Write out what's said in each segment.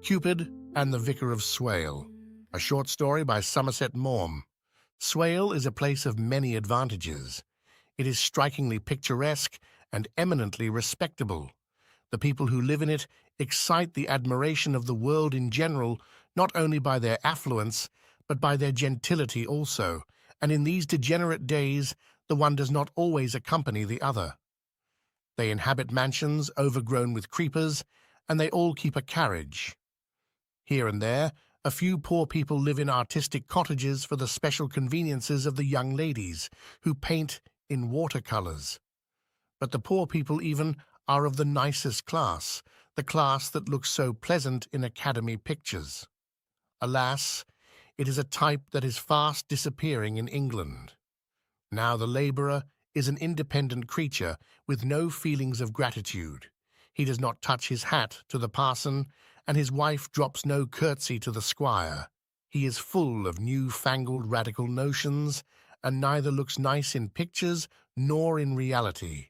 Cupid and the Vicar of Swale, a short story by Somerset Maugham. Swale is a place of many advantages. It is strikingly picturesque and eminently respectable. The people who live in it excite the admiration of the world in general, not only by their affluence, but by their gentility also, and in these degenerate days the one does not always accompany the other. They inhabit mansions overgrown with creepers, and they all keep a carriage. Here and there, a few poor people live in artistic cottages for the special conveniences of the young ladies, who paint in watercolours. But the poor people even are of the nicest class, the class that looks so pleasant in Academy pictures. Alas, it is a type that is fast disappearing in England. Now the labourer is an independent creature with no feelings of gratitude. He does not touch his hat to the parson, and his wife drops no curtsy to the squire. He is full of new-fangled radical notions, and neither looks nice in pictures nor in reality.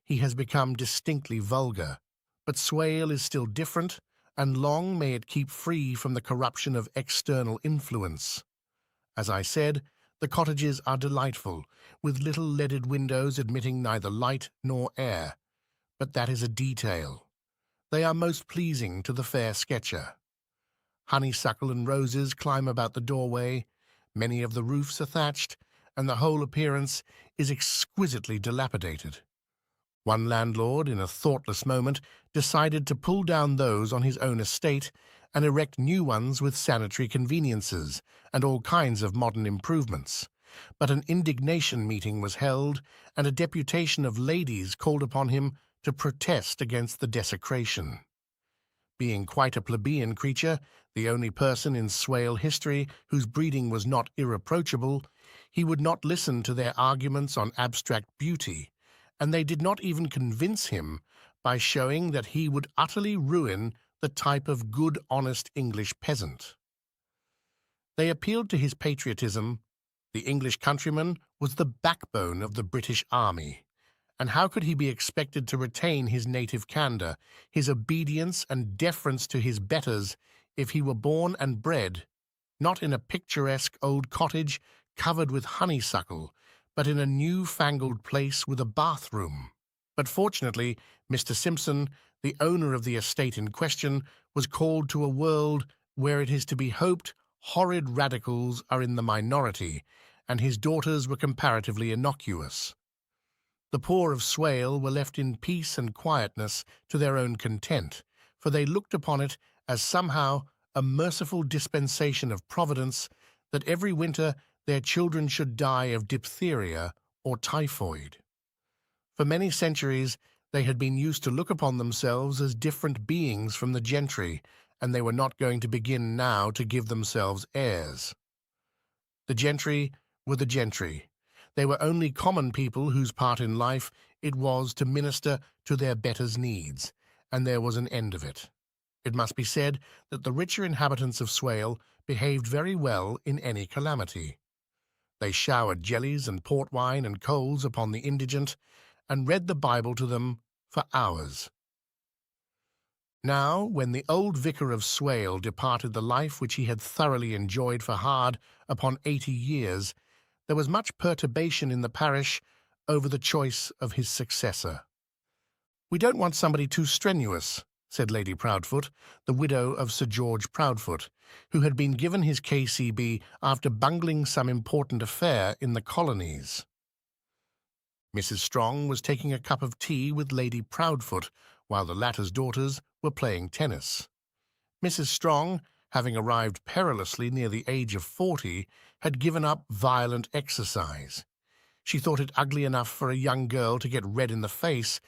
He has become distinctly vulgar. But Swale is still different, and long may it keep free from the corruption of external influence. As I said, the cottages are delightful, with little leaded windows admitting neither light nor air. But that is a detail. They are most pleasing to the fair sketcher. Honeysuckle and roses climb about the doorway, many of the roofs are thatched, and the whole appearance is exquisitely dilapidated. One landlord, in a thoughtless moment, decided to pull down those on his own estate and erect new ones with sanitary conveniences and all kinds of modern improvements. But an indignation meeting was held, and a deputation of ladies called upon him to protest against the desecration. Being quite a plebeian creature, the only person in Swale history whose breeding was not irreproachable, he would not listen to their arguments on abstract beauty, and they did not even convince him by showing that he would utterly ruin the type of good, honest English peasant. They appealed to his patriotism. The English countryman was the backbone of the British army, and how could he be expected to retain his native candour, his obedience and deference to his betters, if he were born and bred, not in a picturesque old cottage covered with honeysuckle, but in a new-fangled place with a bathroom? But fortunately, Mr. Simpson, the owner of the estate in question, was called to a world where it is to be hoped horrid radicals are in the minority, and his daughters were comparatively innocuous. The poor of Swale were left in peace and quietness to their own content, for they looked upon it as somehow a merciful dispensation of Providence that every winter their children should die of diphtheria or typhoid. For many centuries they had been used to look upon themselves as different beings from the gentry, and they were not going to begin now to give themselves airs. The gentry were the gentry. They were only common people whose part in life it was to minister to their betters' needs, and there was an end of it. It must be said that the richer inhabitants of Swale behaved very well in any calamity. They showered jellies and port wine and coals upon the indigent, and read the Bible to them for hours. Now, when the old Vicar of Swale departed the life which he had thoroughly enjoyed for hard upon 80 years, there was much perturbation in the parish over the choice of his successor. "We don't want somebody too strenuous," said Lady Proudfoot, the widow of Sir George Proudfoot, who had been given his K.C.B. after bungling some important affair in the colonies. Mrs. Strong was taking a cup of tea with Lady Proudfoot, while the latter's daughters were playing tennis. Mrs. Strong, having arrived perilously near the age of 40, had given up violent exercise. She thought it ugly enough for a young girl to get red in the face,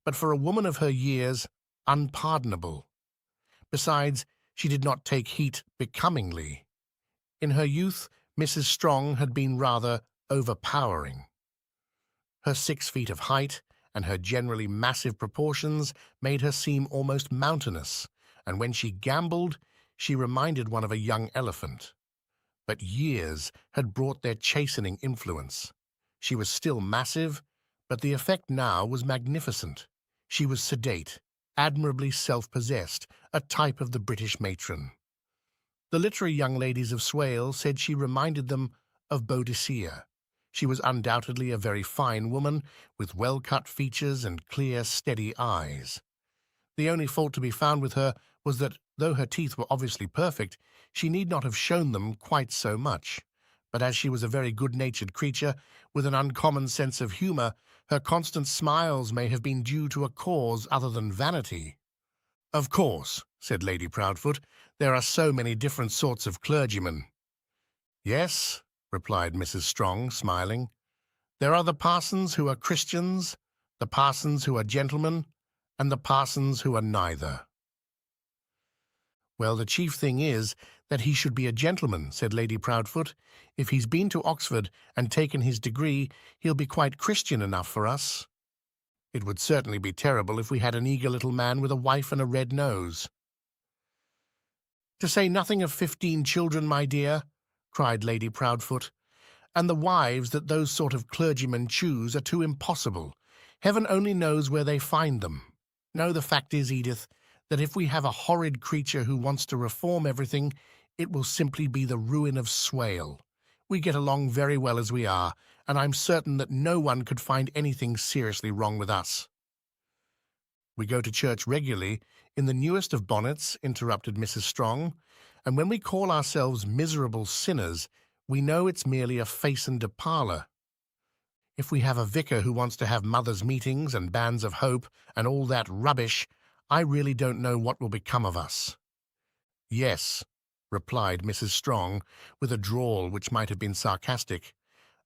but for a woman of her years, unpardonable. Besides, she did not take heat becomingly. In her youth, Mrs. Strong had been rather overpowering. Her 6 feet of height and her generally massive proportions made her seem almost mountainous, and when she gambled, she reminded one of a young elephant. but years had brought their chastening influence. She was still massive, but the effect now was magnificent. She was sedate, admirably self-possessed, a type of the British matron. The literary young ladies of Swale said she reminded them of Boadicea. She was undoubtedly a very fine woman, with well-cut features and clear, steady eyes. The only fault to be found with her was that, though her teeth were obviously perfect, she need not have shown them quite so much. But as she was a very good-natured creature, with an uncommon sense of humour, her constant smiles may have been due to a cause other than vanity. "Of course," said Lady Proudfoot, "there are so many different sorts of clergymen." "Yes," replied Mrs. Strong, smiling. "There are the parsons who are Christians, the parsons who are gentlemen, and the parsons who are neither." "Well, the chief thing is that he should be a gentleman," said Lady Proudfoot. "If he's been to Oxford and taken his degree, he'll be quite Christian enough for us. It would certainly be terrible if we had an eager little man with a wife and a red nose." "To say nothing of 15 children, my dear," cried Lady Proudfoot. "And the wives that those sort of clergymen choose are too impossible. Heaven only knows where they find them. No, the fact is, Edith, that if we have a horrid creature who wants to reform everything, it will simply be the ruin of Swale. We get along very well as we are, and I'm certain that no one could find anything seriously wrong with us." "We go to church regularly, in the newest of bonnets," interrupted Mrs. Strong, "and when we call ourselves miserable sinners, we know it's merely a face and a parlour. If we have a vicar who wants to have mothers' meetings and bands of hope and all that rubbish, I really don't know what will become of us." "Yes," replied Mrs. Strong, with a drawl which might have been sarcastic,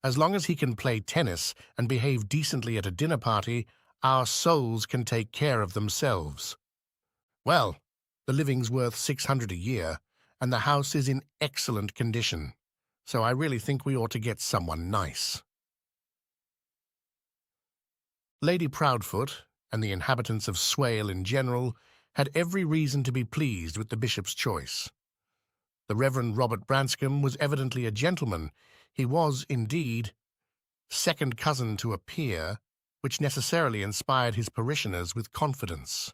"as long as he can play tennis and behave decently at a dinner party, our souls can take care of themselves. Well, the living's worth 600 a year, and the house is in excellent condition, so I really think we ought to get someone nice." Lady Proudfoot, and the inhabitants of Swale in general, had every reason to be pleased with the bishop's choice. The Reverend Robert Branscombe was evidently a gentleman. He was, indeed, second cousin to a peer, which necessarily inspired his parishioners with confidence.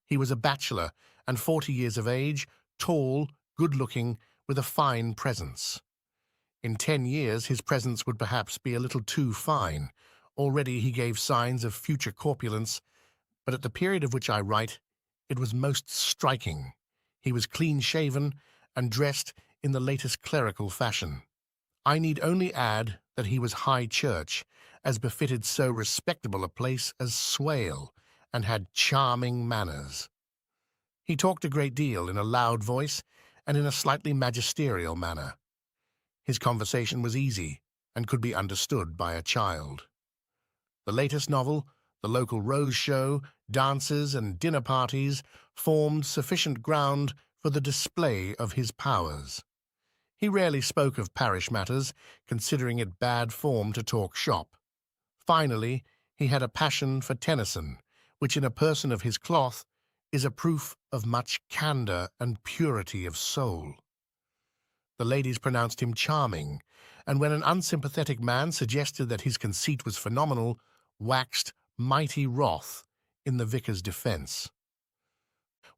He was a bachelor and 40 years of age, tall, good-looking, with a fine presence. In 10 years his presence would perhaps be a little too fine. Already he gave signs of future corpulence, but at the period of which I write, it was most striking. He was clean-shaven and dressed in the latest clerical fashion. I need only add that he was high church, as befitted so respectable a place as Swale, and had charming manners. He talked a great deal in a loud voice and in a slightly magisterial manner. His conversation was easy and could be understood by a child. The latest novel, the local rose show, dances, and dinner parties formed sufficient ground for the display of his powers. He rarely spoke of parish matters, considering it bad form to talk shop. Finally, he had a passion for Tennyson, which in a person of his cloth is a proof of much candour and purity of soul. The ladies pronounced him charming, and when an unsympathetic man suggested that his conceit was phenomenal, waxed mighty wroth in the vicar's defence.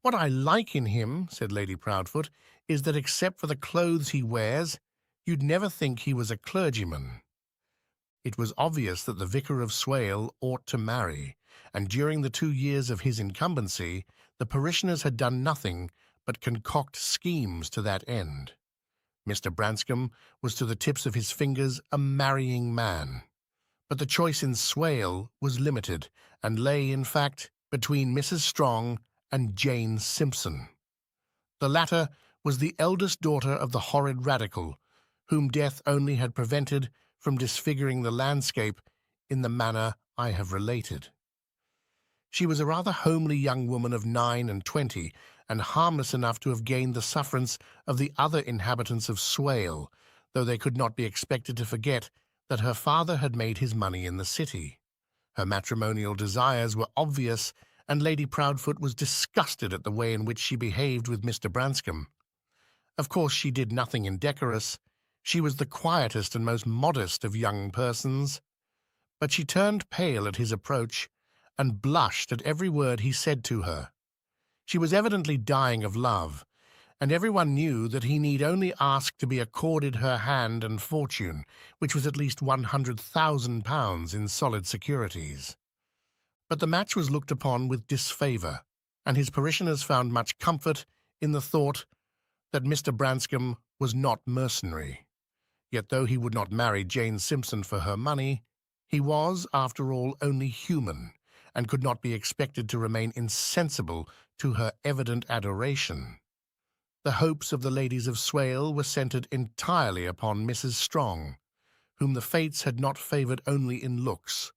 "What I like in him," said Lady Proudfoot, "is that except for the clothes he wears, you'd never think he was a clergyman." It was obvious that the Vicar of Swale ought to marry, and during the 2 years of his incumbency, the parishioners had done nothing but concoct schemes to that end. Mr. Branscombe was to the tips of his fingers a marrying man. But the choice in Swale was limited, and lay, in fact, between Mrs. Strong and Jane Simpson. The latter was the eldest daughter of the horrid radical, whom death only had prevented from disfiguring the landscape in the manner I have related. She was a rather homely young woman of 9 and 20, and harmless enough to have gained the sufferance of the other inhabitants of Swale, though they could not be expected to forget that her father had made his money in the city. Her matrimonial desires were obvious, and Lady Proudfoot was disgusted at the way in which she behaved with Mr. Branscombe. Of course, she did nothing indecorous. She was the quietest and most modest of young persons. But she turned pale at his approach and blushed at every word he said to her. She was evidently dying of love, and everyone knew that he need only ask to be accorded her hand and fortune, which was at least £100,000 in solid securities. But the match was looked upon with disfavour, and his parishioners found much comfort in the thought that Mr. Branscombe was not mercenary. Yet though he would not marry Jane Simpson for her money, he was, after all, only human, and could not be expected to remain insensible to her evident adoration. The hopes of the ladies of Swale were centred entirely upon Mrs. Strong, whom the fates had not favoured only in looks.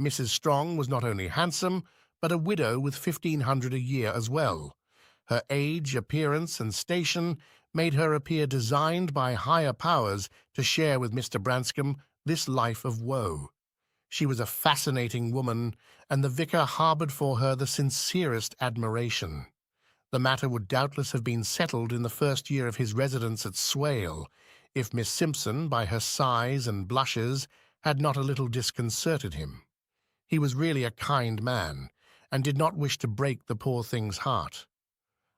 Mrs. Strong was not only handsome, but a widow with 1,500 a year as well. Her age, appearance, and station made her appear designed by higher powers to share with Mr. Branscombe this life of woe. She was a fascinating woman, and the vicar harboured for her the sincerest admiration. The matter would doubtless have been settled in the first year of his residence at Swale, if Miss Simpson, by her sighs and blushes, had not a little disconcerted him. He was really a kind man, and did not wish to break the poor thing's heart.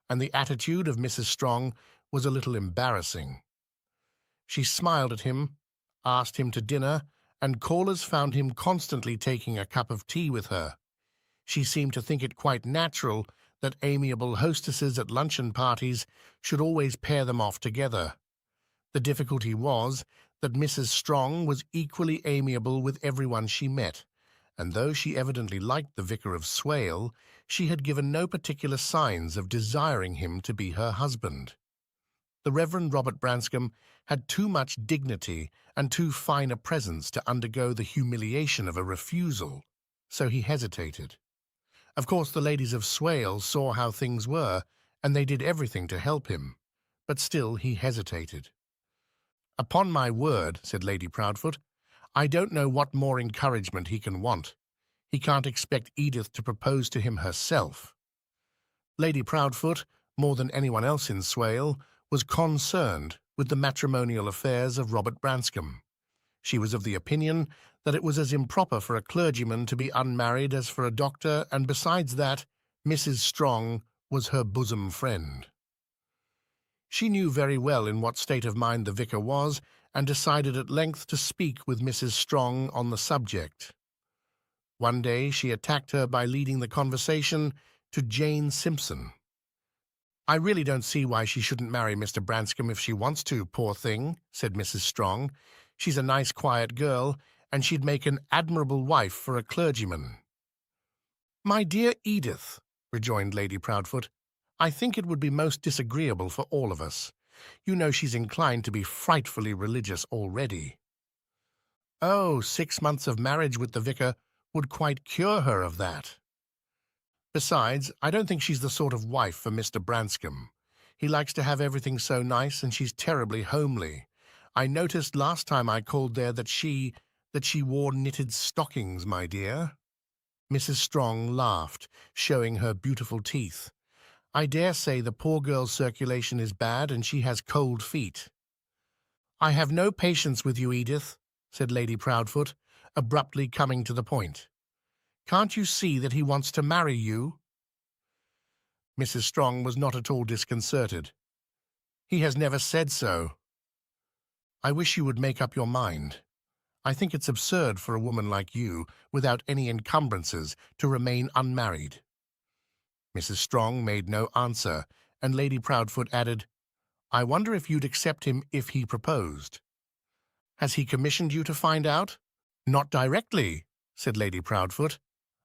And the attitude of Mrs. Strong was a little embarrassing. She smiled at him, asked him to dinner, and callers found him constantly taking a cup of tea with her. She seemed to think it quite natural that amiable hostesses at luncheon parties should always pair them off together. The difficulty was that Mrs. Strong was equally amiable with everyone she met, and though she evidently liked the Vicar of Swale, she had given no particular signs of desiring him to be her husband. The Reverend Robert Branscombe had too much dignity and too fine a presence to undergo the humiliation of a refusal, so he hesitated. Of course, the ladies of Swale saw how things were, and they did everything to help him, but still he hesitated. "Upon my word," said Lady Proudfoot, "I don't know what more encouragement he can want. He can't expect Edith to propose to him herself." Lady Proudfoot, more than anyone else in Swale, was concerned with the matrimonial affairs of Robert Branscombe. She was of the opinion that it was as improper for a clergyman to be unmarried as for a doctor, and besides that, Mrs. Strong was her bosom friend. She knew very well in what state of mind the vicar was, and decided at length to speak with Mrs. Strong on the subject. One day she attacked her by leading the conversation to Jane Simpson. "I really don't see why she shouldn't marry Mr. Branscombe if she wants to, poor thing," said Mrs. Strong. "She's a nice, quiet girl, and she'd make an admirable wife for a clergyman." "My dear Edith," rejoined Lady Proudfoot, "I think it would be most disagreeable for all of us. You know she's inclined to be frightfully religious already." "Oh, 6 months of marriage with the vicar would quite cure her of that. Besides, I don't think she's the sort of wife for Mr. Branscombe. He likes to have everything so nice, and she's terribly homely. I noticed last time I called there that she wore knitted stockings, my dear." Mrs. Strong laughed, showing her beautiful teeth. "I dare say the poor girl's circulation is bad, and she has cold feet." "I have no patience with you, Edith," said Lady Proudfoot, abruptly coming to the point. "Can't you see that he wants to marry you?" Mrs. Strong was not at all disconcerted. "He has never said so." "I wish you would make up your mind. I think it's absurd for a woman like you, without any encumbrances, to remain unmarried." Mrs. Strong made no answer, and Lady Proudfoot added, "I wonder if you'd accept him if he proposed." "Has he commissioned you to find out?" "Not directly," said Lady Proudfoot.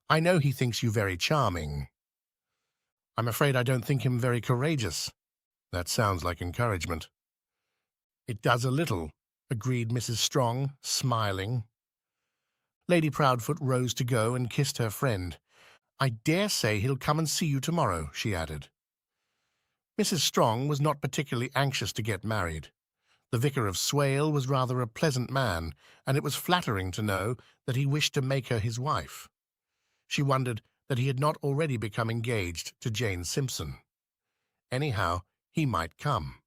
"I know he thinks you very charming." "I'm afraid I don't think him very courageous." "That sounds like encouragement." "It does a little," agreed Mrs. Strong, smiling. Lady Proudfoot rose to go and kissed her friend. "I dare say he'll come and see you tomorrow," she added. Mrs. Strong was not particularly anxious to get married. The Vicar of Swale was rather a pleasant man, and it was flattering to know that he wished to make her his wife. She wondered that he had not already become engaged to Jane Simpson. Anyhow, he might come.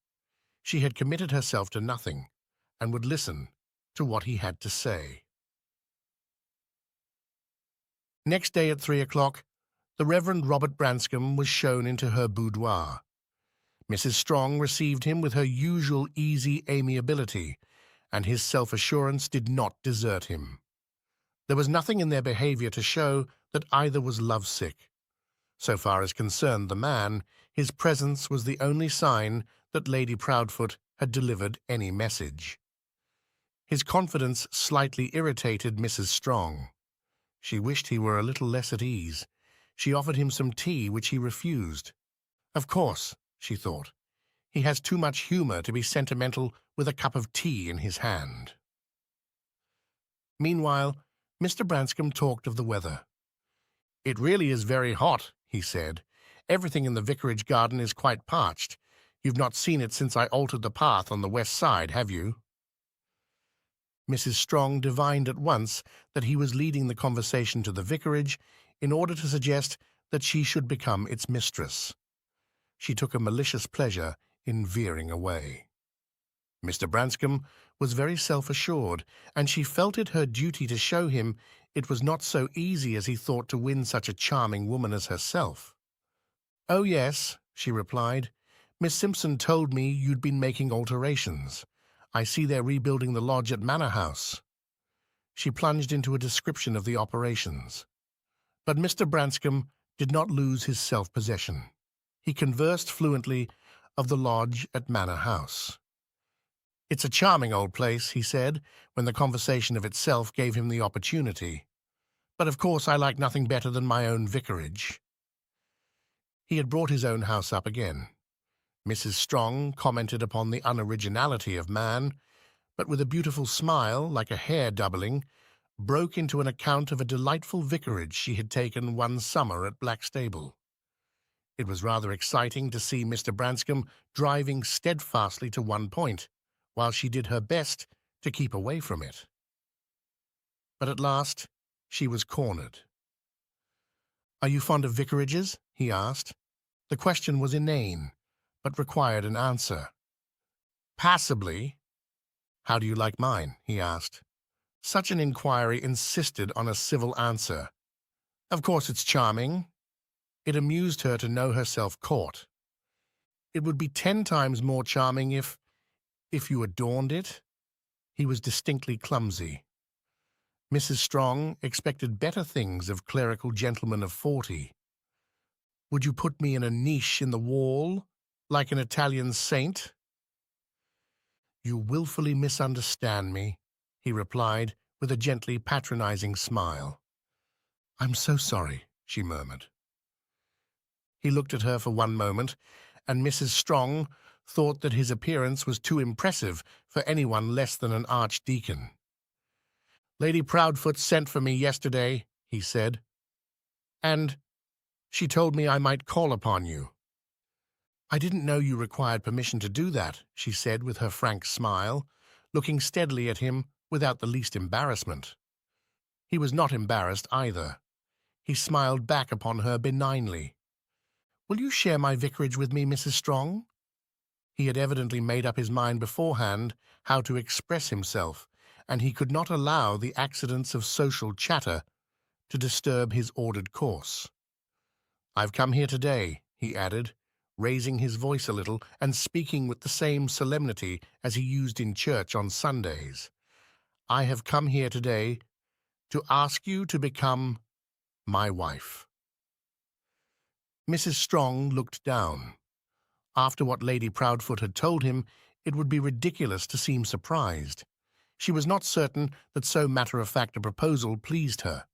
She had committed herself to nothing and would listen to what he had to say. Next day at 3 o'clock, the Reverend Robert Branscombe was shown into her boudoir. Mrs. Strong received him with her usual easy amiability, and his self-assurance did not desert him. There was nothing in their behavior to show that either was lovesick. So far as concerned the man, his presence was the only sign that Lady Proudfoot had delivered any message. His confidence slightly irritated Mrs. Strong. She wished he were a little less at ease. She offered him some tea, which he refused. Of course, she thought, he has too much humour to be sentimental with a cup of tea in his hand. Meanwhile, Mr. Branscombe talked of the weather. "It really is very hot," he said. "Everything in the vicarage garden is quite parched. You've not seen it since I altered the path on the west side, have you?" Mrs. Strong divined at once that he was leading the conversation to the vicarage in order to suggest that she should become its mistress. She took a malicious pleasure in veering away. Mr. Branscombe was very self-assured, and she felt it her duty to show him it was not so easy as he thought to win such a charming woman as herself. "Oh, yes," she replied. "Miss Simpson told me you'd been making alterations. I see they're rebuilding the lodge at Manor House." She plunged into a description of the operations. But Mr. Branscombe did not lose his self-possession. He conversed fluently of the lodge at Manor House. "It's a charming old place," he said, when the conversation of itself gave him the opportunity. "But of course I like nothing better than my own vicarage." He had brought his own house up again. Mrs. Strong commented upon the unoriginality of man, but with a beautiful smile, like a hair doubling, broke into an account of a delightful vicarage she had taken one summer at Blackstable. It was rather exciting to see Mr. Branscombe driving steadfastly to one point, while she did her best to keep away from it. But at last she was cornered. "Are you fond of vicarages?" he asked. The question was inane, but required an answer. "Passably." "How do you like mine?" he asked. Such an inquiry insisted on a civil answer. Of course it's charming. It amused her to know herself caught. "It would be 10 times more charming if you adorned it." He was distinctly clumsy. Mrs. Strong expected better things of clerical gentlemen of 40. "Would you put me in a niche in the wall, like an Italian saint?" "You willfully misunderstand me," he replied with a gently patronizing smile. "I'm so sorry," she murmured. He looked at her for one moment, and Mrs. Strong thought that his appearance was too impressive for anyone less than an archdeacon. "Lady Proudfoot sent for me yesterday," he said, "and she told me I might call upon you." "I didn't know you required permission to do that," she said with her frank smile, looking steadily at him without the least embarrassment. He was not embarrassed either. He smiled back upon her benignly. "Will you share my vicarage with me, Mrs. Strong?" He had evidently made up his mind beforehand how to express himself, and he could not allow the accidents of social chatter to disturb his ordered course. "I've come here today," he added, raising his voice a little and speaking with the same solemnity as he used in church on Sundays. "I have come here today to ask you to become my wife." Mrs. Strong looked down. After what Lady Proudfoot had told him, it would be ridiculous to seem surprised. She was not certain that so matter-of-fact a proposal pleased her.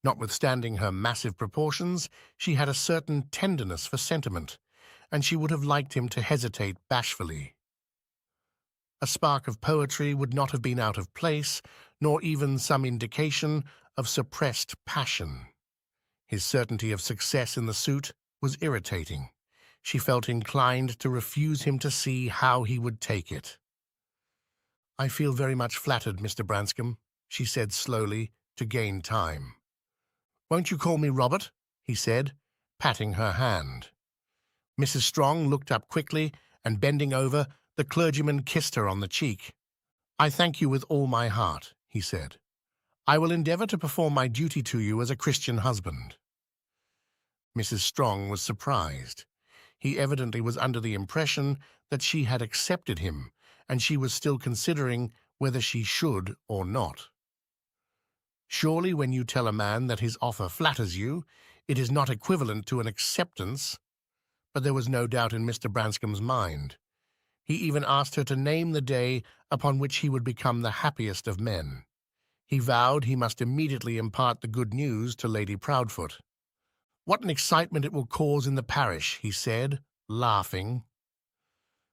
Notwithstanding her massive proportions, she had a certain tenderness for sentiment, and she would have liked him to hesitate bashfully. A spark of poetry would not have been out of place, nor even some indication of suppressed passion. His certainty of success in the suit was irritating. She felt inclined to refuse him to see how he would take it. "I feel very much flattered, Mr. Branscombe," she said slowly, to gain time. "Won't you call me Robert?" he said, patting her hand. Mrs. Strong looked up quickly, and bending over, The clergyman kissed her on the cheek. "I thank you with all my heart," he said. "I will endeavour to perform my duty to you as a Christian husband." Mrs. Strong was surprised. He evidently was under the impression that she had accepted him, and she was still considering whether she should or not. Surely when you tell a man that his offer flatters you, it is not equivalent to an acceptance. But there was no doubt in Mr. Branscombe's mind. He even asked her to name the day upon which he would become the happiest of men. He vowed he must immediately impart the good news to Lady Proudfoot. "What an excitement it will cause in the parish," he said, laughing.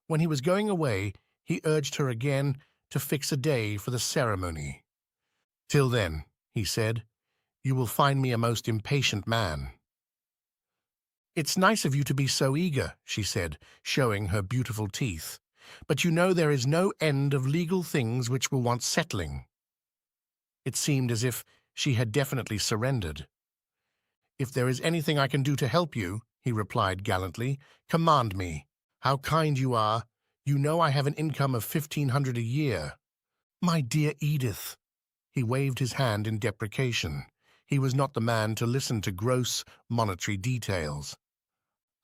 When he was going away, he urged her again to fix a day for the ceremony. "Till then," he said, "you will find me a most impatient man." "It's nice of you to be so eager," she said, showing her beautiful teeth. "But you know there is no end of legal things which will want settling." It seemed as if she had definitely surrendered. "If there is anything I can do to help you," he replied gallantly, "command me. How kind you are. You know I have an income of 1,500 a year." "My dear Edith." He waved his hand in deprecation. He was not the man to listen to gross monetary details.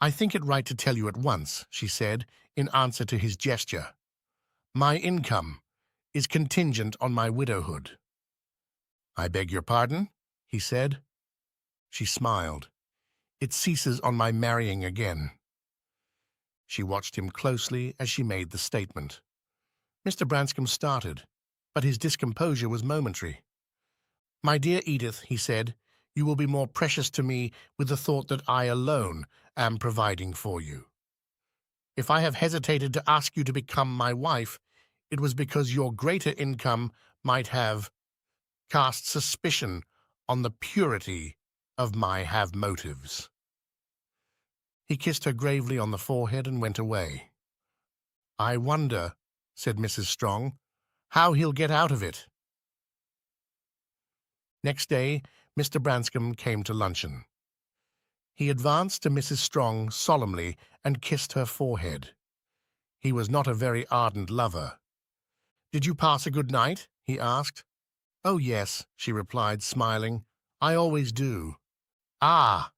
"I think it right to tell you at once," she said, in answer to his gesture. "My income is contingent on my widowhood." "I beg your pardon?" he said. She smiled. "It ceases on my marrying again." She watched him closely as she made the statement. Mr. Branscombe started, but his discomposure was momentary. "My dear Edith," he said, "you will be more precious to me with the thought that I alone am providing for you. If I have hesitated to ask you to become my wife, it was because your greater income might have cast suspicion on the purity of my motives." He kissed her gravely on the forehead and went away. "I wonder," said Mrs. Strong, "how he'll get out of it." Next day, Mr. Branscombe came to luncheon. He advanced to Mrs. Strong solemnly and kissed her forehead. He was not a very ardent lover. "Did you pass a good night?" he asked. "Oh, yes," she replied, smiling. "I always do." "Ah!"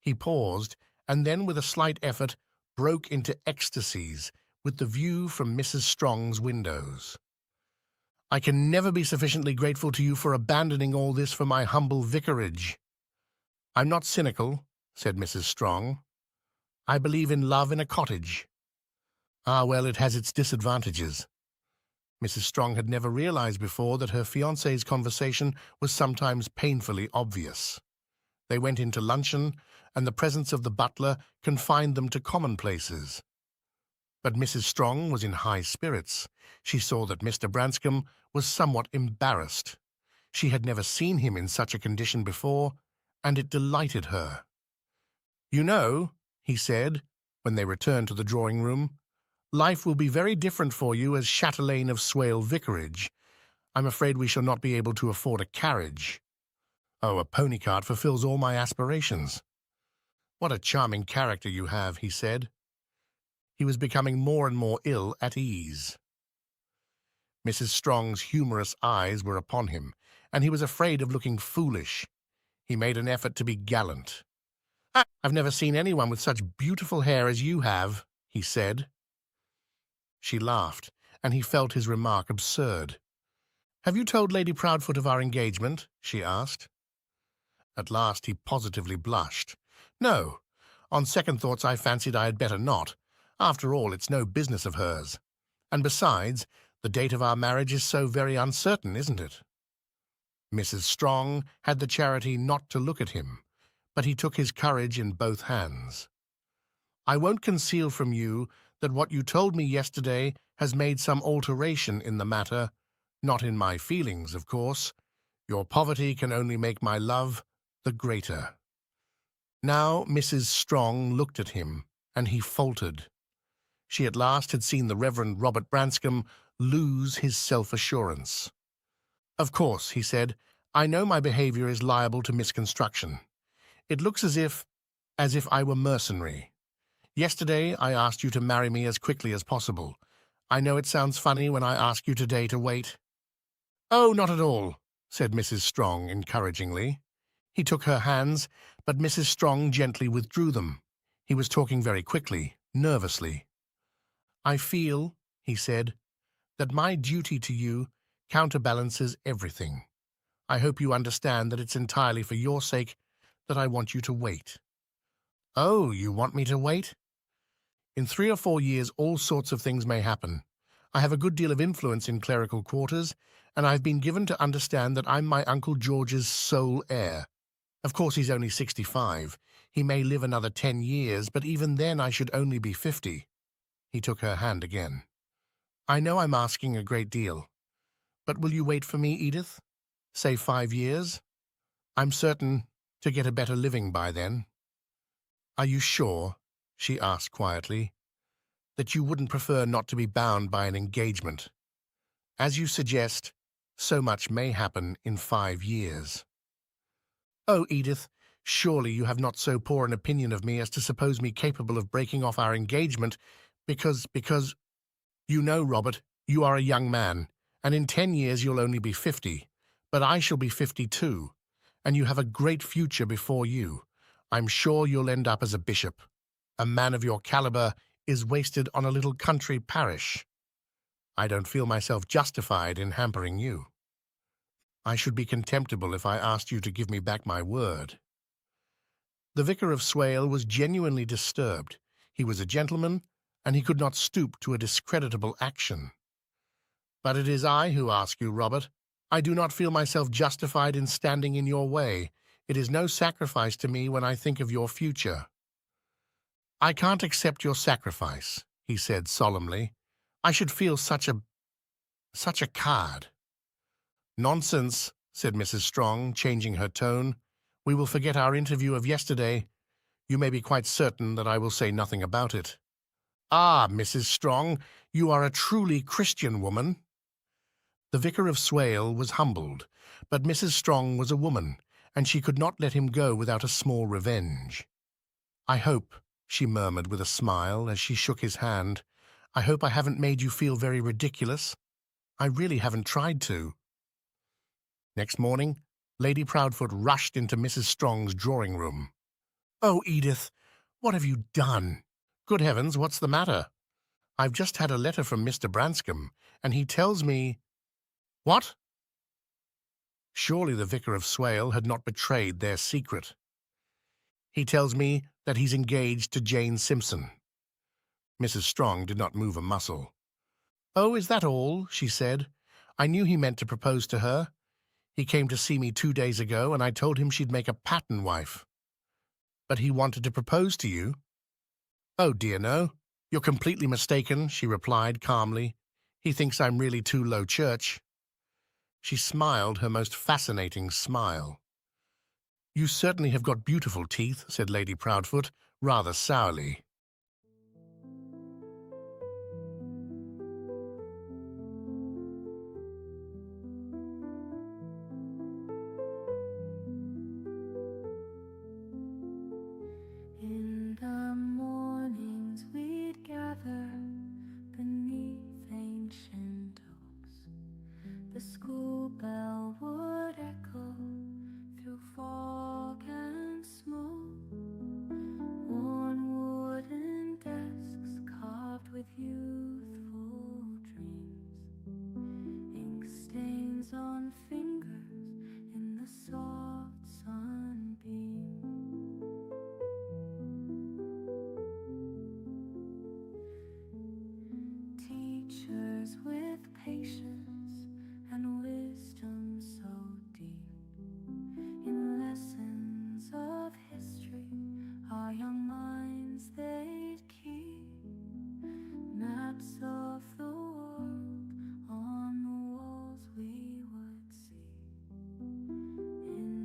He paused, and then, with a slight effort, broke into ecstasies with the view from Mrs. Strong's windows. "I can never be sufficiently grateful to you for abandoning all this for my humble vicarage." "I'm not cynical," said Mrs. Strong. "I believe in love in a cottage." "Ah, well, it has its disadvantages." Mrs. Strong had never realized before that her fiancé's conversation was sometimes painfully obvious. They went into luncheon, and the presence of the butler confined them to commonplaces. But Mrs. Strong was in high spirits. She saw that Mr. Branscombe was somewhat embarrassed. She had never seen him in such a condition before, and it delighted her. "You know," he said, when they returned to the drawing-room, "life will be very different for you as chatelaine of Swale Vicarage. I'm afraid we shall not be able to afford a carriage." "Oh, a pony cart fulfills all my aspirations." "What a charming character you have," he said. He was becoming more and more ill at ease. Mrs. Strong's humorous eyes were upon him, and he was afraid of looking foolish. He made an effort to be gallant. "I've never seen anyone with such beautiful hair as you have," he said. She laughed, and he felt his remark absurd. "Have you told Lady Proudfoot of our engagement?" she asked. At last he positively blushed. "No. On second thoughts I fancied I had better not. After all, it's no business of hers. And besides, the date of our marriage is so very uncertain, isn't it?" Mrs. Strong had the charity not to look at him, but he took his courage in both hands. "I won't conceal from you that what you told me yesterday has made some alteration in the matter, not in my feelings, of course. Your poverty can only make my love the greater." Now Mrs. Strong looked at him, and he faltered. She at last had seen the Reverend Robert Branscombe lose his self-assurance. "Of course," he said, "I know my behavior is liable to misconstruction. It looks as if I were mercenary. Yesterday I asked you to marry me as quickly as possible, I know it sounds funny when I ask you today to wait." "Oh, not at all," said Mrs. Strong encouragingly. He took her hands, but Mrs. Strong gently withdrew them. He was talking very quickly, nervously. "I feel," he said, "that my duty to you counterbalances everything. I hope you understand that it's entirely for your sake that I want you to wait." "Oh, you want me to wait?" "In 3 or 4 years, all sorts of things may happen. I have a good deal of influence in clerical quarters, and I've been given to understand that I'm my Uncle George's sole heir. Of course, he's only 65. He may live another 10 years, but even then I should only be 50. He took her hand again. "I know I'm asking a great deal, but will you wait for me, Edith? Say 5 years? I'm certain to get a better living by then." "Are you sure," she asked quietly, "that you wouldn't prefer not to be bound by an engagement? As you suggest, so much may happen in 5 years." "Oh, Edith, surely you have not so poor an opinion of me as to suppose me capable of breaking off our engagement because, you know, Robert, you are a young man, and in 10 years you'll only be 50, but I shall be 52, and you have a great future before you. I'm sure you'll end up as a bishop. A man of your caliber is wasted on a little country parish. I don't feel myself justified in hampering you. I should be contemptible if I asked you to give me back my word." The Vicar of Swale was genuinely disturbed. He was a gentleman, and he could not stoop to a discreditable action. "But it is I who ask you, Robert. I do not feel myself justified in standing in your way. It is no sacrifice to me when I think of your future." "I can't accept your sacrifice," he said solemnly. "I should feel such a card." "Nonsense," said Mrs. Strong, changing her tone. "We will forget our interview of yesterday. You may be quite certain that I will say nothing about it." "Ah, Mrs. Strong, you are a truly Christian woman." The Vicar of Swale was humbled, but Mrs. Strong was a woman, and she could not let him go without a small revenge. "I hope," she murmured with a smile as she shook his hand, "I hope I haven't made you feel very ridiculous. I really haven't tried to." Next morning, Lady Proudfoot rushed into Mrs. Strong's drawing-room. "Oh, Edith, what have you done?" "Good heavens, what's the matter?" "I've just had a letter from Mr. Branscombe, and he tells me—" "What?" Surely the Vicar of Swale had not betrayed their secret. "He tells me that he's engaged to Jane Simpson." Mrs. Strong did not move a muscle. "Oh, is that all?" she said. "I knew he meant to propose to her. He came to see me 2 days ago, and I told him she'd make a pattern wife." "But he wanted to propose to you?" "Oh, dear, no. You're completely mistaken," she replied calmly. "He thinks I'm really too low church." She smiled her most fascinating smile. "You certainly have got beautiful teeth," said Lady Proudfoot, rather sourly. In the mornings we'd gather beneath ancient oaks. The school bell would echo through fog and smoke. Worn wooden desks carved with youthful dreams. Ink stains on fingers in the soft sunbeam. Teachers with patience and wisdom so deep. In lessons of history, our young minds they'd keep. Maps of the world on the walls we would see. In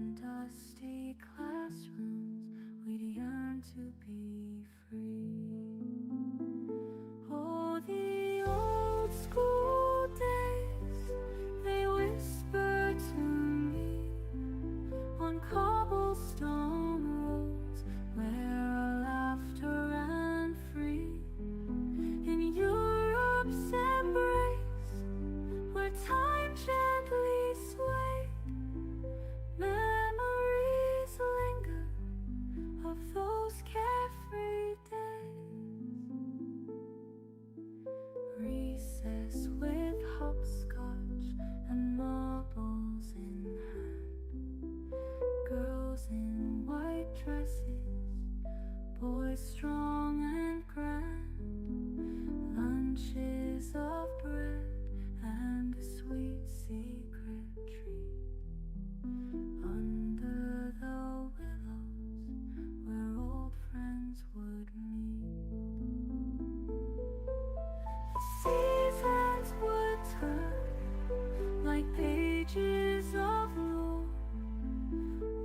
like pages of lore.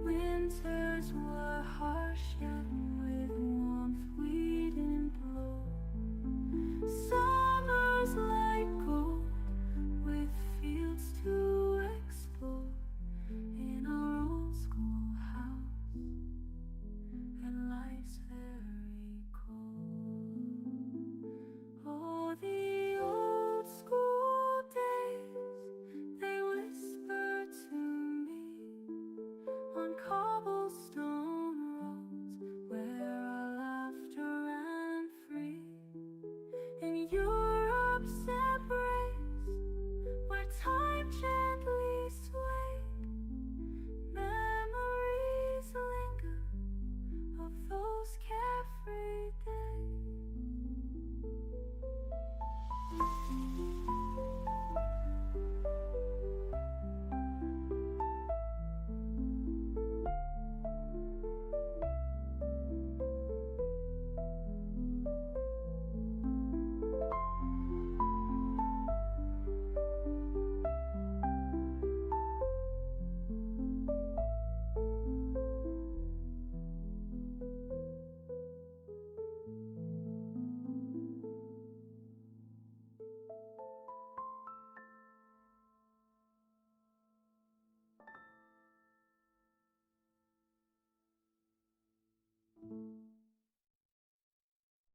Winters were harsh, yet with warmth we didn't blow. Summers like gold, with fields to explore. In our old schoolhouse, and life's very cold. Oh, the old school days, they whisper to me on cobblestone roads where our laughter ran free. In Europe's embrace, where time gently swayed, memories linger of those carefree days.